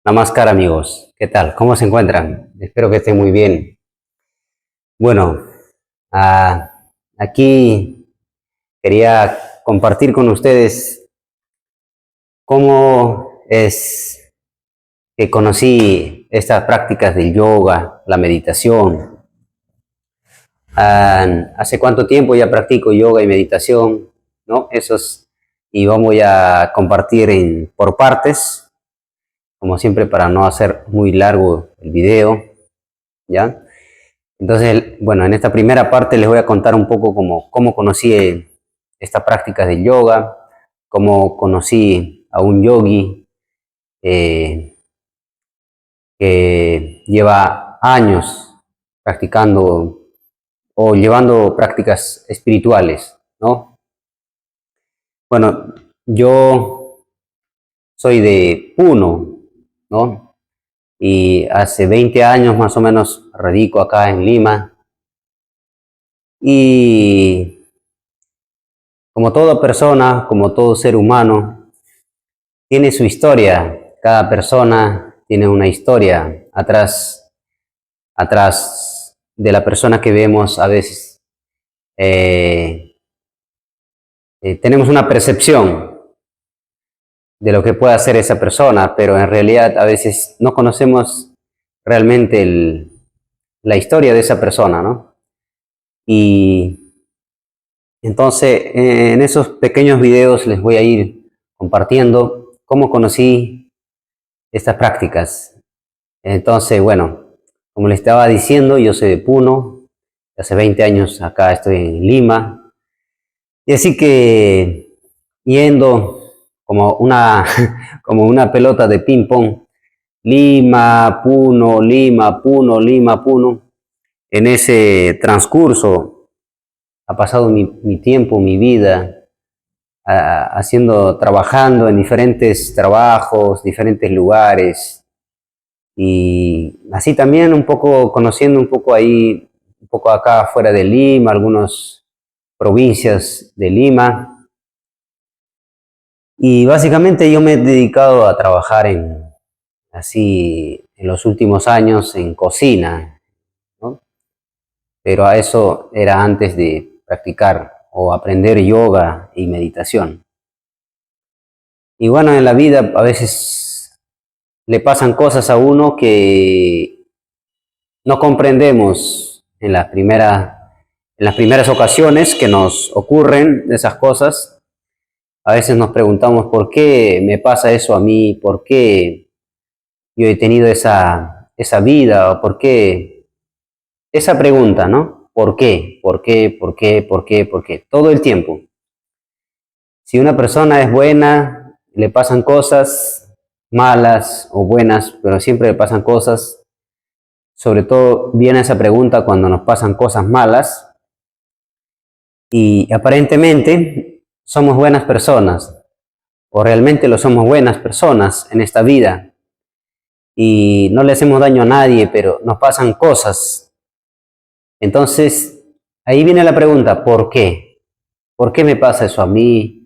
Namaskar amigos, ¿qué tal? ¿Cómo se encuentran? Espero que estén muy bien. Bueno, aquí quería compartir con ustedes cómo es que conocí estas prácticas del yoga, la meditación. ¿Hace cuánto tiempo ya practico yoga y meditación? ¿No? Y vamos a compartir por partes, como siempre para no hacer muy largo el video, ¿ya? Entonces, bueno, en esta primera parte les voy a contar un poco cómo conocí esta práctica del yoga, cómo conocí a un yogi eh, que lleva años practicando o llevando prácticas espirituales, ¿no? Bueno, yo soy de Puno, ¿no? Y hace 20 años más o menos radico acá en Lima. Y como toda persona, como todo ser humano, tiene su historia. Cada persona tiene una historia atrás de la persona que vemos. A veces eh, tenemos una percepción de lo que puede hacer esa persona, pero en realidad a veces no conocemos realmente la historia de esa persona, ¿no? Y entonces en esos pequeños videos les voy a ir compartiendo cómo conocí estas prácticas. Entonces, bueno, como les estaba diciendo, yo soy de Puno, hace 20 años acá estoy en Lima, y así que yendo como una, como una pelota de ping pong, Lima, Puno, Lima, Puno, Lima, Puno, en ese transcurso ha pasado mi tiempo, mi vida, trabajando en diferentes trabajos, diferentes lugares, y así también un poco conociendo un poco ahí, un poco acá fuera de Lima, algunas provincias de Lima. Y básicamente yo me he dedicado a trabajar así en los últimos años en cocina, ¿no? Pero a eso era antes de practicar o aprender yoga y meditación. Y bueno, en la vida a veces le pasan cosas a uno que no comprendemos en las primeras ocasiones que nos ocurren esas cosas. A veces nos preguntamos por qué me pasa eso a mí, por qué yo he tenido esa vida, o por qué esa pregunta, ¿no? ¿Por qué? ¿Por qué? ¿Por qué? ¿Por qué? ¿Por qué? Todo el tiempo. Si una persona es buena, le pasan cosas malas o buenas, pero siempre le pasan cosas. Sobre todo viene esa pregunta cuando nos pasan cosas malas y aparentemente somos buenas personas o realmente lo somos buenas personas en esta vida y no le hacemos daño a nadie, pero nos pasan cosas. Entonces, ahí viene la pregunta, ¿por qué? ¿Por qué me pasa eso a mí?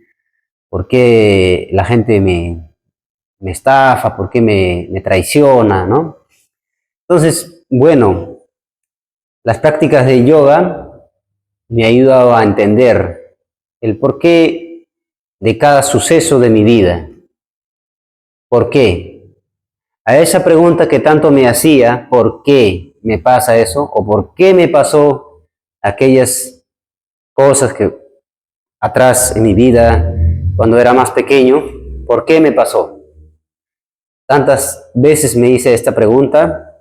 ¿Por qué la gente me estafa? ¿Por qué me traiciona? ¿No? Entonces, bueno, las prácticas de yoga me ha ayudado a entender el porqué de cada suceso de mi vida. ¿Por qué? A esa pregunta que tanto me hacía, ¿por qué me pasa eso? ¿O por qué me pasó aquellas cosas que atrás en mi vida, cuando era más pequeño, ¿por qué me pasó? Tantas veces me hice esta pregunta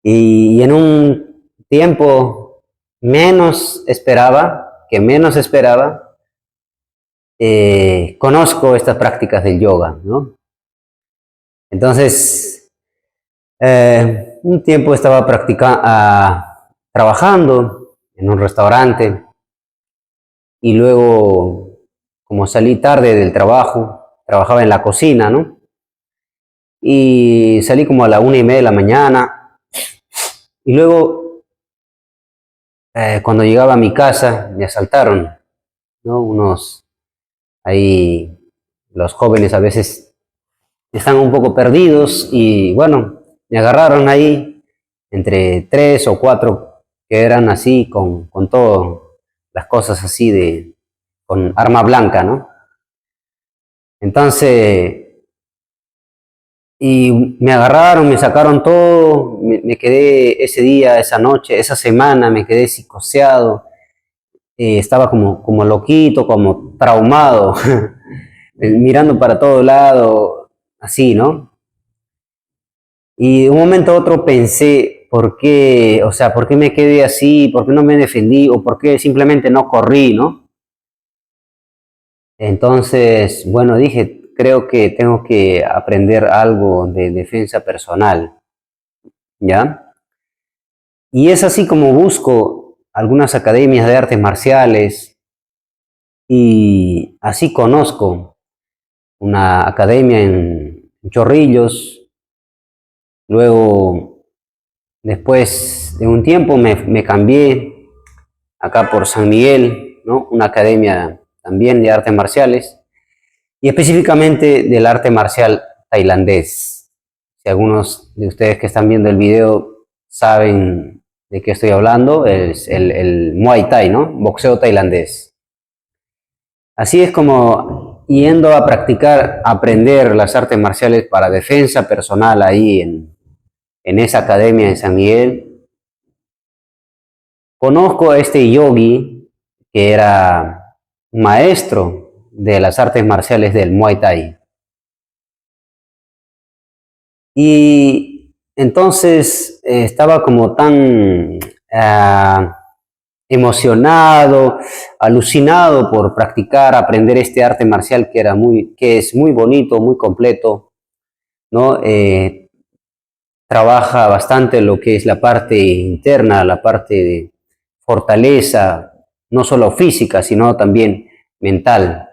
y en un tiempo menos esperaba, conozco estas prácticas del yoga, ¿no? Entonces, un tiempo estaba trabajando en un restaurante y luego, como salí tarde del trabajo, trabajaba en la cocina, ¿no? Y salí como a la 1:30 de la mañana y luego, cuando llegaba a mi casa, me asaltaron, ¿no? Ahí, los jóvenes a veces están un poco perdidos y bueno, me agarraron ahí entre 3 o 4 que eran así con todas las cosas así con arma blanca, ¿no? Entonces, y me agarraron, me sacaron todo, me quedé ese día, esa noche, esa semana, me quedé psicoseado, estaba como loquito, como traumado, mirando para todo lado, así, ¿no? Y de un momento a otro pensé, ¿por qué? O sea, ¿por qué me quedé así? ¿Por qué no me defendí? ¿O por qué simplemente no corrí, ¿no? Entonces, bueno, dije, creo que tengo que aprender algo de defensa personal, ¿ya? Y es así como busco algunas academias de artes marciales y así conozco una academia en Chorrillos. Luego, después de un tiempo, me cambié acá por San Miguel, ¿no? Una academia también de artes marciales y específicamente del arte marcial tailandés. Si algunos de ustedes que están viendo el video saben de qué estoy hablando, es el Muay Thai, ¿no? Boxeo tailandés. Así es como yendo a practicar, aprender las artes marciales para defensa personal ahí en esa academia de San Miguel. Conozco a este yogi que era maestro de las artes marciales del Muay Thai. Y entonces estaba como tan emocionado, alucinado por practicar, aprender este arte marcial que es muy bonito, muy completo, ¿no? Trabaja bastante lo que es la parte interna, la parte de fortaleza, no solo física, sino también mental.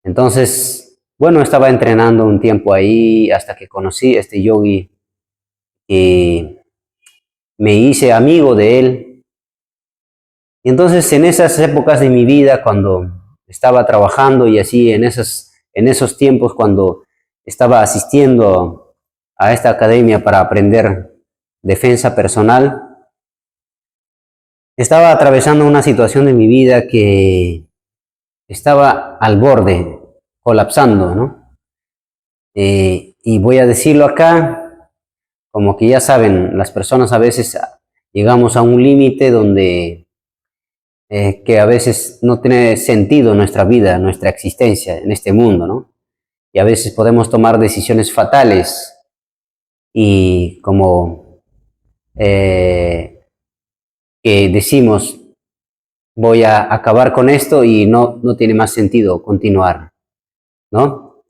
Entonces, bueno, estaba entrenando un tiempo ahí hasta que conocí a este yogi y me hice amigo de él. Y entonces en esas épocas de mi vida, cuando estaba trabajando y así, en esos tiempos cuando estaba asistiendo a esta academia para aprender defensa personal, estaba atravesando una situación de mi vida que estaba al borde, colapsando, ¿no? Y voy a decirlo acá, como que ya saben, las personas a veces llegamos a un límite donde que a veces no tiene sentido nuestra vida, nuestra existencia en este mundo, ¿no? Y a veces podemos tomar decisiones fatales y como que decimos, voy a acabar con esto y no tiene más sentido continuar, ¿no?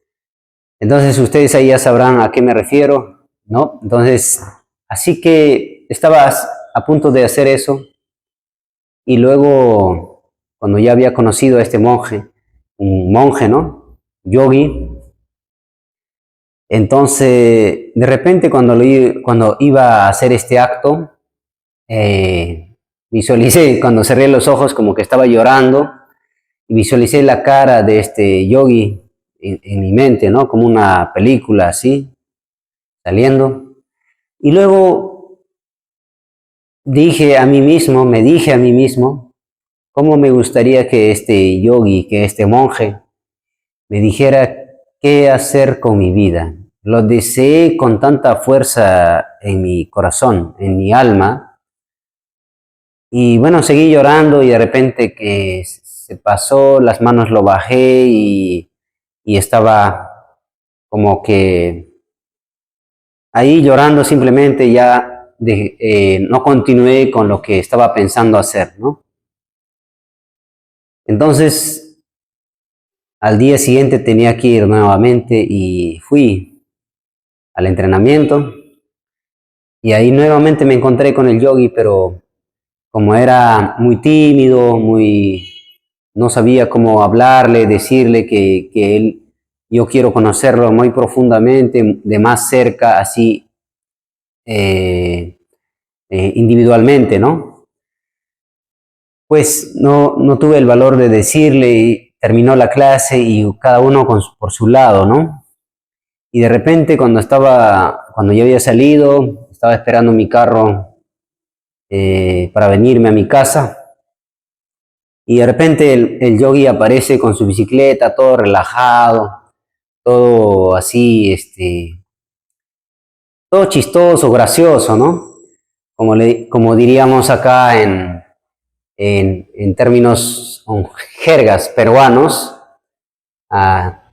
Entonces ustedes ahí ya sabrán a qué me refiero, ¿no? Entonces, así que estaba a punto de hacer eso y luego, cuando ya había conocido a este monje, un monje, ¿no? Yogi, entonces, de repente cuando iba a hacer este acto, visualicé, cuando cerré los ojos como que estaba llorando, y visualicé la cara de este yogi en mi mente, ¿no? Como una película así, saliendo. Y luego me dije a mí mismo, cómo me gustaría que este yogi, que este monje, me dijera qué hacer con mi vida. Lo deseé con tanta fuerza en mi corazón, en mi alma. Y bueno, seguí llorando y de repente que se pasó, las manos lo bajé y estaba como que ahí llorando simplemente ya no continué con lo que estaba pensando hacer, ¿no? Entonces, al día siguiente tenía que ir nuevamente y fui al entrenamiento y ahí nuevamente me encontré con el yogi, pero como era muy tímido, no sabía cómo hablarle, decirle que yo quiero conocerlo muy profundamente, de más cerca, así individualmente, ¿no? Pues no tuve el valor de decirle y terminó la clase y cada uno por su lado, ¿no? Y de repente cuando yo había salido, estaba esperando mi carro para venirme a mi casa, y de repente el yogi aparece con su bicicleta, todo relajado, todo así, todo chistoso, gracioso, ¿no? Como diríamos acá en términos, jergas peruanos,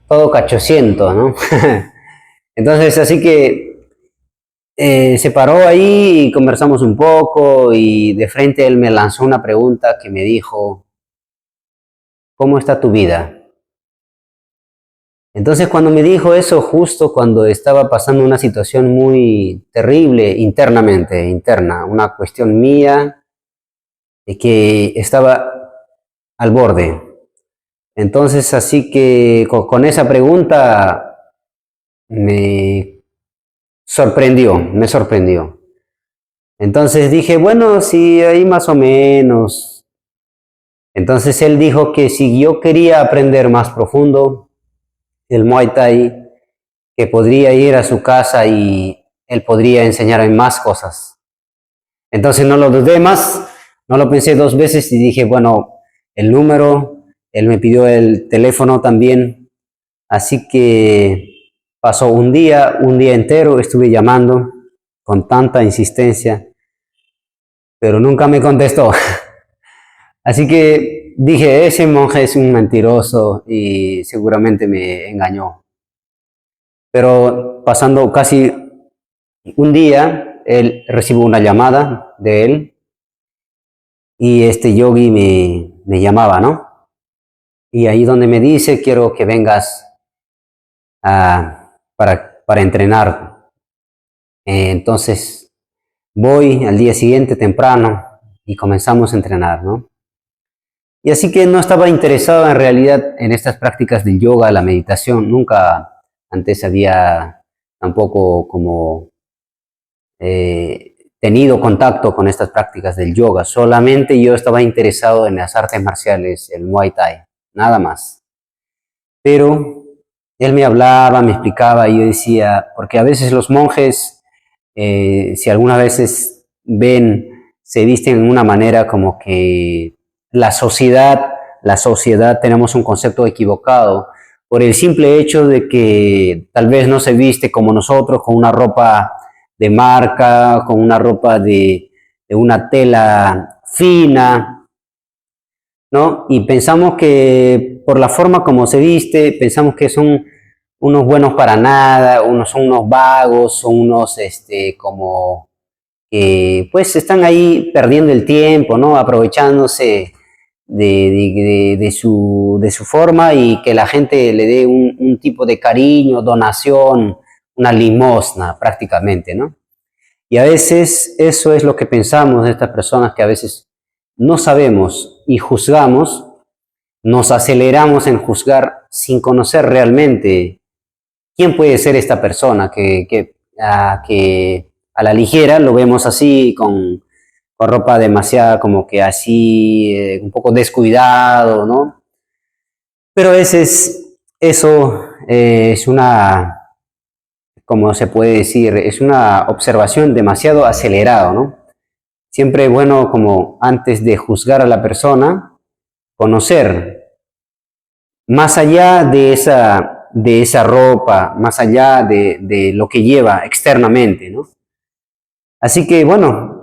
todo cachociento, ¿no? Entonces, así que se paró ahí y conversamos un poco y de frente él me lanzó una pregunta que me dijo, ¿cómo está tu vida? Entonces, cuando me dijo eso, justo cuando estaba pasando una situación muy terrible interna, una cuestión mía que estaba al borde. Entonces, así que con esa pregunta me me sorprendió. Entonces dije, bueno, sí, ahí más o menos. Entonces él dijo que si yo quería aprender más profundo el Muay Thai, que podría ir a su casa y él podría enseñarme más cosas. Entonces no lo dudé más, no lo pensé dos veces y dije, bueno, el número, él me pidió el teléfono también, así que pasó un día entero, estuve llamando con tanta insistencia, pero nunca me contestó. Así que dije, ese monje es un mentiroso y seguramente me engañó. Pero pasando casi un día, él recibo una llamada de él y este yogi me llamaba, ¿no? Y ahí donde me dice, quiero que vengas para entrenar. Entonces voy al día siguiente temprano y comenzamos a entrenar, ¿no? Y así que no estaba interesado en realidad en estas prácticas del yoga, la meditación. Nunca antes había tampoco como tenido contacto con estas prácticas del yoga. Solamente yo estaba interesado en las artes marciales, el Muay Thai, nada más. Pero él me hablaba, me explicaba y yo decía, porque a veces los monjes, si algunas veces se visten de una manera como que la sociedad tenemos un concepto equivocado por el simple hecho de que tal vez no se viste como nosotros, con una ropa de marca, con una ropa de una tela fina, ¿no? Y pensamos que por la forma como se viste, pensamos que son unos buenos para nada, son unos vagos, son unos como que pues están ahí perdiendo el tiempo, ¿no? Aprovechándose de su forma y que la gente le dé un tipo de cariño, donación, una limosna prácticamente, ¿no? Y a veces eso es lo que pensamos de estas personas que a veces no sabemos y juzgamos, nos aceleramos en juzgar sin conocer realmente quién puede ser esta persona que a la ligera lo vemos así con ropa demasiada como que así, un poco descuidado, ¿no? Pero eso es una, como se puede decir, es una observación demasiado acelerada, ¿no? Siempre es bueno como antes de juzgar a la persona, conocer más allá de esa ropa, más allá de lo que lleva externamente, ¿no? Así que bueno,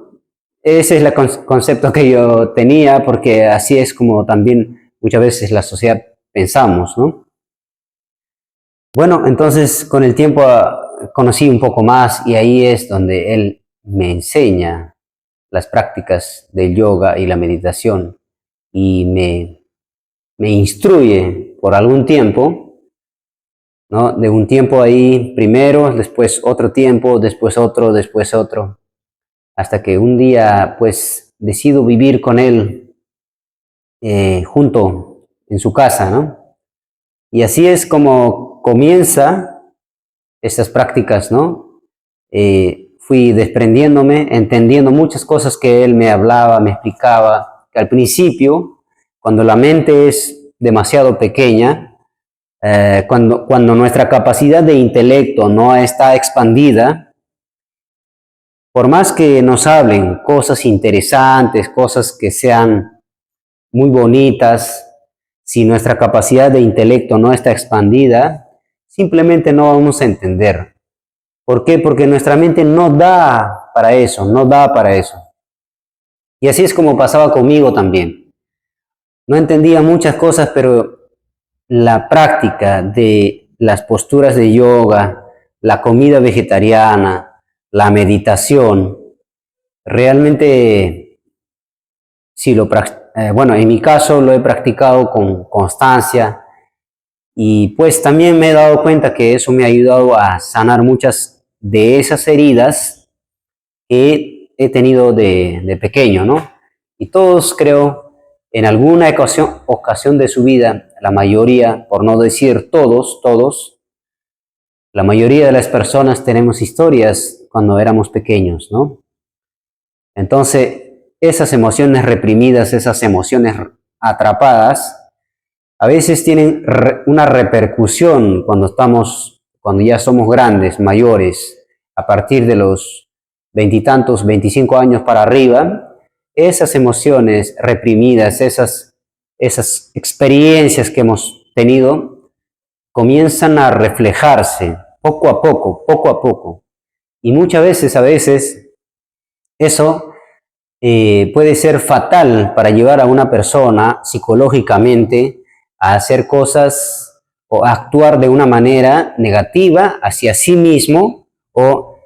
ese es el concepto que yo tenía, porque así es como también muchas veces la sociedad pensamos, ¿no? Bueno, entonces con el tiempo conocí un poco más y ahí es donde él me enseña las prácticas del yoga y la meditación y me instruye por algún tiempo, ¿no? De un tiempo ahí primero, después otro tiempo, después otro, hasta que un día pues decido vivir con él junto en su casa, ¿no? Y así es como comienza estas prácticas, ¿no? Fui desprendiéndome, entendiendo muchas cosas que él me hablaba, me explicaba, que al principio, cuando la mente es demasiado pequeña, Cuando nuestra capacidad de intelecto no está expandida, por más que nos hablen cosas interesantes, cosas que sean muy bonitas, si nuestra capacidad de intelecto no está expandida, simplemente no vamos a entender. ¿Por qué? Porque nuestra mente no da para eso, no da para eso. Y así es como pasaba conmigo también. No entendía muchas cosas, pero la práctica de las posturas de yoga, la comida vegetariana, la meditación, realmente, sí, bueno, en mi caso lo he practicado con constancia y pues también me he dado cuenta que eso me ha ayudado a sanar muchas de esas heridas que he tenido de pequeño, ¿no? Y todos creo, en alguna ocasión de su vida, la mayoría, por no decir todos, la mayoría de las personas tenemos historias cuando éramos pequeños, ¿no? Entonces, esas emociones reprimidas, esas emociones atrapadas, a veces tienen una repercusión cuando ya somos grandes, mayores, a partir de los veintitantos, 25 años para arriba, esas emociones reprimidas, esas experiencias que hemos tenido, comienzan a reflejarse poco a poco, poco a poco. Y muchas veces, a veces, eso puede ser fatal para llevar a una persona psicológicamente a hacer cosas o a actuar de una manera negativa hacia sí mismo o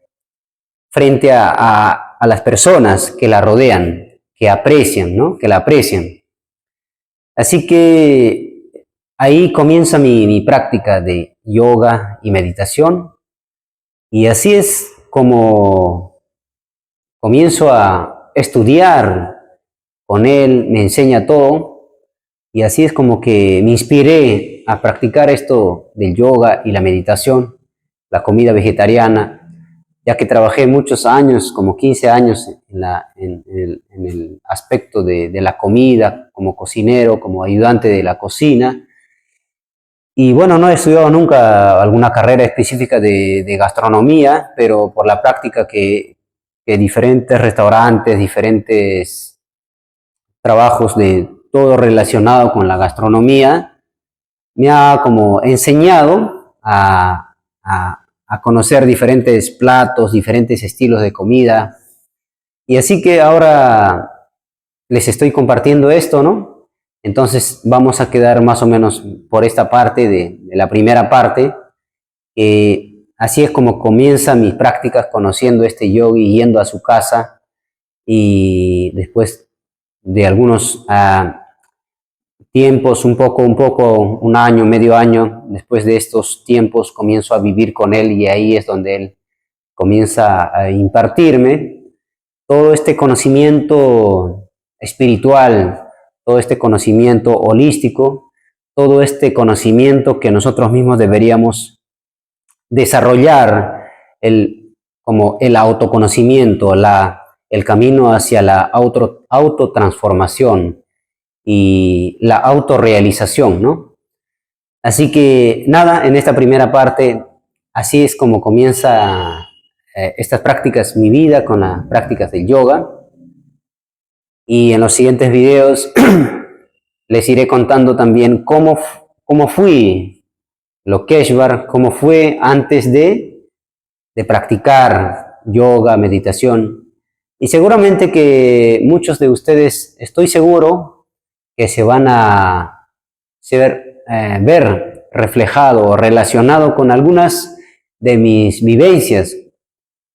frente a las personas que la rodean, que aprecian, ¿no? Que la aprecian. Así que ahí comienza mi práctica de yoga y meditación y así es como comienzo a estudiar con él, me enseña todo y así es como que me inspiré a practicar esto del yoga y la meditación, la comida vegetariana, ya que trabajé muchos años, como 15 años en el aspecto de la comida, como cocinero, como ayudante de la cocina. Y bueno, no he estudiado nunca alguna carrera específica de gastronomía, pero por la práctica que diferentes restaurantes, diferentes trabajos de todo relacionado con la gastronomía, me ha como enseñado a conocer diferentes platos, diferentes estilos de comida. Y así que ahora les estoy compartiendo esto, ¿no? Entonces vamos a quedar más o menos por esta parte de la primera parte. Así es como comienzan mis prácticas conociendo este yogi, yendo a su casa y después de algunos tiempos, un año, medio año, después de estos tiempos comienzo a vivir con él y ahí es donde él comienza a impartirme todo este conocimiento espiritual, todo este conocimiento holístico, todo este conocimiento que nosotros mismos deberíamos desarrollar, como el autoconocimiento, el camino hacia la autotransformación y la autorrealización, ¿no? Así que nada, en esta primera parte, así es como comienza estas prácticas, mi vida con las prácticas del yoga. Y en los siguientes videos les iré contando también cómo fui Lokeshvar, cómo fue antes de practicar yoga, meditación. Y seguramente que muchos de ustedes, estoy seguro, que se van a ver reflejado o relacionado con algunas de mis vivencias,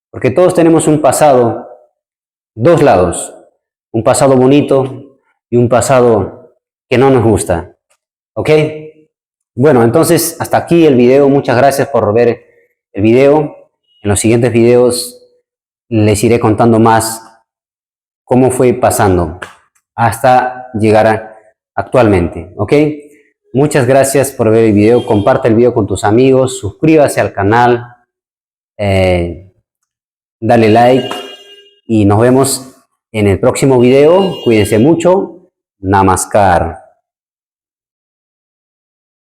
porque todos tenemos un pasado, dos lados, un pasado bonito y un pasado que no nos gusta, ¿ok? Bueno, entonces hasta aquí el video, muchas gracias por ver el video. En los siguientes videos les iré contando más cómo fue pasando hasta llegar actualmente, ¿ok? Muchas gracias por ver el video, comparte el video con tus amigos, suscríbase al canal, dale like y nos vemos en el próximo video. Cuídense mucho. Namaskar.